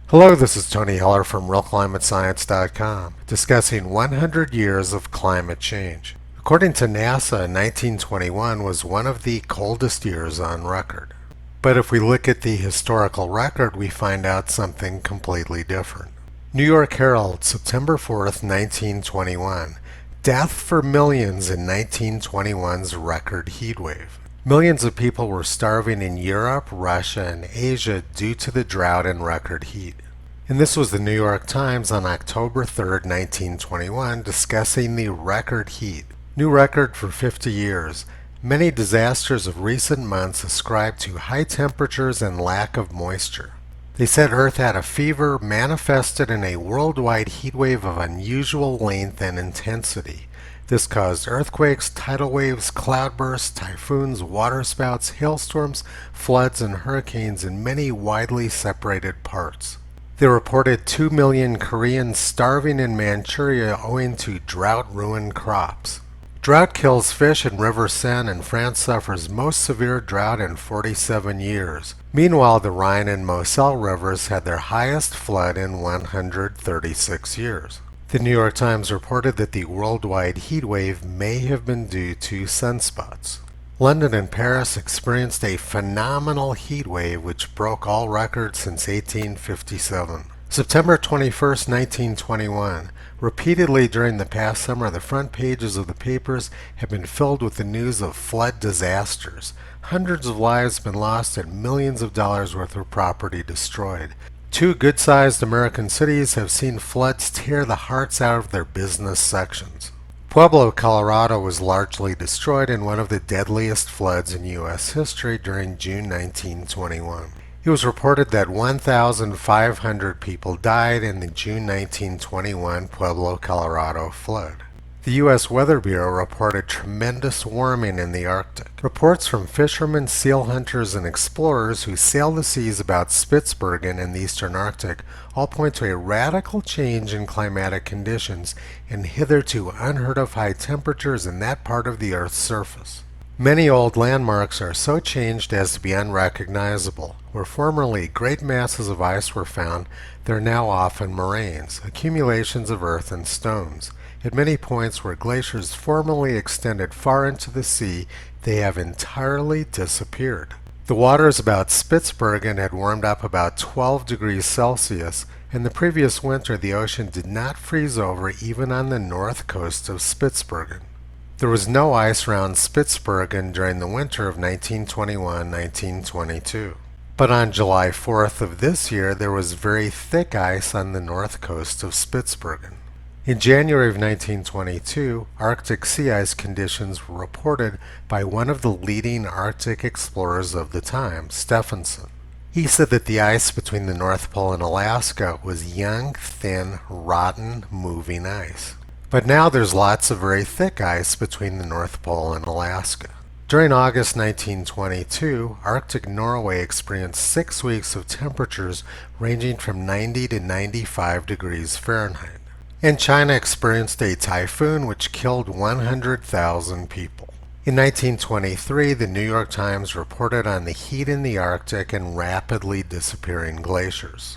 Hello, this is Tony Heller from RealClimateScience.com discussing 100 years of climate change. According to NASA, 1921 was one of the coldest years on record. But if we look at the historical record, we find out something completely different. New York Herald, September 4th, 1921. Death for millions in 1921's record heatwave. Millions of people were starving in Europe, Russia, and Asia due to the drought and record heat. And this was the New York Times on October 3rd, 1921, discussing the record heat. New record for 50 years. Many disasters of recent months ascribed to high temperatures and lack of moisture. They said Earth had a fever manifested in a worldwide heatwave of unusual length and intensity. This caused earthquakes, tidal waves, cloudbursts, typhoons, waterspouts, hailstorms, floods, and hurricanes in many widely separated parts. They reported 2 million Koreans starving in Manchuria owing to drought-ruined crops. Drought kills fish in River Seine, and France suffers most severe drought in 47 years. Meanwhile, the Rhine and Moselle rivers had their highest flood in 136 years. The New York Times reported that the worldwide heat wave may have been due to sunspots. London and Paris experienced a phenomenal heat wave which broke all records since 1857. September 21st, 1921. Repeatedly during the past summer, the front pages of the papers have been filled with the news of flood disasters. Hundreds of lives have been lost and millions of dollars worth of property destroyed. Two good-sized American cities have seen floods tear the hearts out of their business sections. Pueblo, Colorado was largely destroyed in one of the deadliest floods in U.S. history during June 1921. It was reported that 1,500 people died in the June 1921 Pueblo, Colorado flood. The U.S. Weather Bureau reported tremendous warming in the Arctic. Reports from fishermen, seal hunters, and explorers who sail the seas about Spitsbergen in the eastern Arctic all point to a radical change in climatic conditions and hitherto unheard of high temperatures in that part of the Earth's surface. Many old landmarks are so changed as to be unrecognizable. Where formerly great masses of ice were found, there are now often moraines, accumulations of earth and stones. At many points where glaciers formerly extended far into the sea, they have entirely disappeared. The waters about Spitsbergen had warmed up about 12 degrees Celsius, and the previous winter the ocean did not freeze over even on the north coast of Spitsbergen. There was no ice around Spitsbergen during the winter of 1921-1922. But on July 4th of this year, there was very thick ice on the north coast of Spitsbergen. In January of 1922, Arctic sea ice conditions were reported by one of the leading Arctic explorers of the time, Stephenson. He said that the ice between the North Pole and Alaska was young, thin, rotten, moving ice. But now there's lots of very thick ice between the North Pole and Alaska. During August 1922, Arctic Norway experienced 6 weeks of temperatures ranging from 90 to 95 degrees Fahrenheit. And China experienced a typhoon which killed 100,000 people. In 1923, the New York Times reported on the heat in the Arctic and rapidly disappearing glaciers.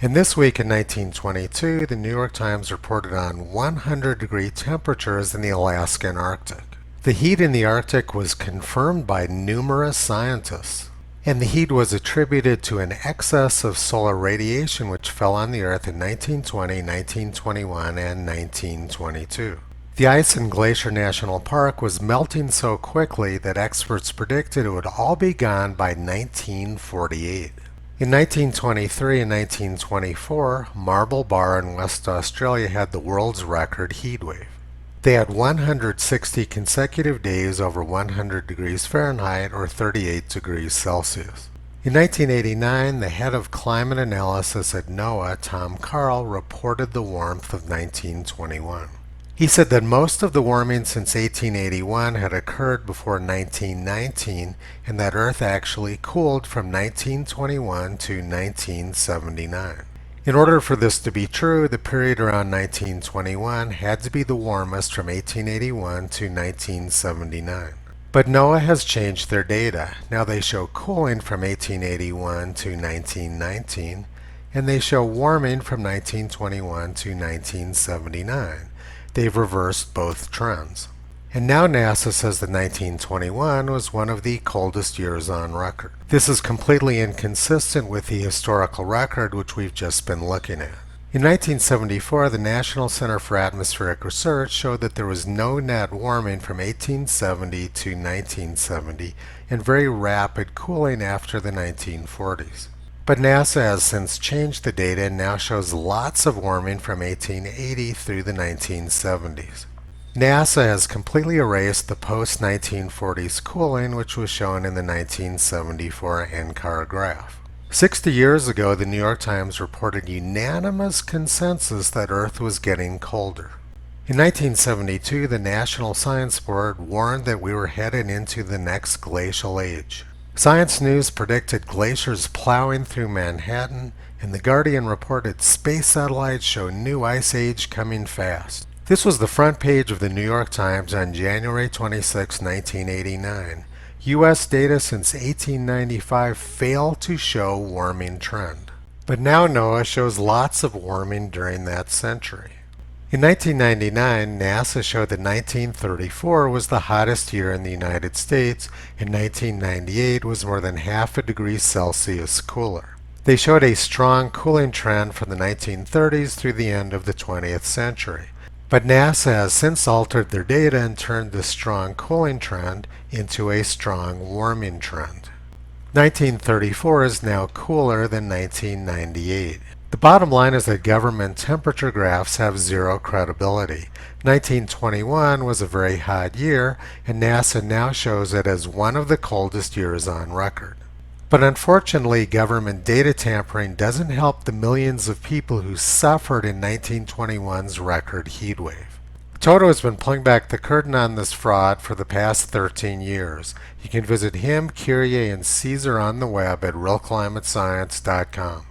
And this week in 1922, the New York Times reported on 100-degree temperatures in the Alaskan Arctic. The heat in the Arctic was confirmed by numerous scientists. And the heat was attributed to an excess of solar radiation which fell on the Earth in 1920, 1921, and 1922. The ice in Glacier National Park was melting so quickly that experts predicted it would all be gone by 1948. In 1923 and 1924, Marble Bar in West Australia had the world's record heat wave. They had 160 consecutive days over 100 degrees Fahrenheit or 38 degrees Celsius. In 1989, the head of climate analysis at NOAA, Tom Karl, reported the warmth of 1921. He said that most of the warming since 1881 had occurred before 1919 and that Earth actually cooled from 1921 to 1979. In order for this to be true, the period around 1921 had to be the warmest from 1881 to 1979. But NOAA has changed their data. Now they show cooling from 1881 to 1919 and they show warming from 1921 to 1979. They've reversed both trends. And now NASA says that 1921 was one of the coldest years on record. This is completely inconsistent with the historical record which we've just been looking at. In 1974, the National Center for Atmospheric Research showed that there was no net warming from 1870 to 1970 and very rapid cooling after the 1940s. But NASA has since changed the data and now shows lots of warming from 1880 through the 1970s. NASA has completely erased the post-1940s cooling which was shown in the 1974 NCAR graph. 60 years ago, the New York Times reported unanimous consensus that Earth was getting colder. In 1972, the National Science Board warned that we were headed into the next glacial age. Science News predicted glaciers plowing through Manhattan, and The Guardian reported space satellites show new ice age coming fast. This was the front page of the New York Times on January 26, 1989. U.S. data since 1895 fail to show warming trend. But now NOAA shows lots of warming during that century. In 1999, NASA showed that 1934 was the hottest year in the United States, and 1998 was more than half a degree Celsius cooler. They showed a strong cooling trend from the 1930s through the end of the 20th century. But NASA has since altered their data and turned this strong cooling trend into a strong warming trend. 1934 is now cooler than 1998. The bottom line is that government temperature graphs have zero credibility. 1921 was a very hot year, and NASA now shows it as one of the coldest years on record. But unfortunately, government data tampering doesn't help the millions of people who suffered in 1921's record heat wave. Toto has been pulling back the curtain on this fraud for the past 13 years. You can visit him, Kyrie, and Caesar on the web at realclimatescience.com.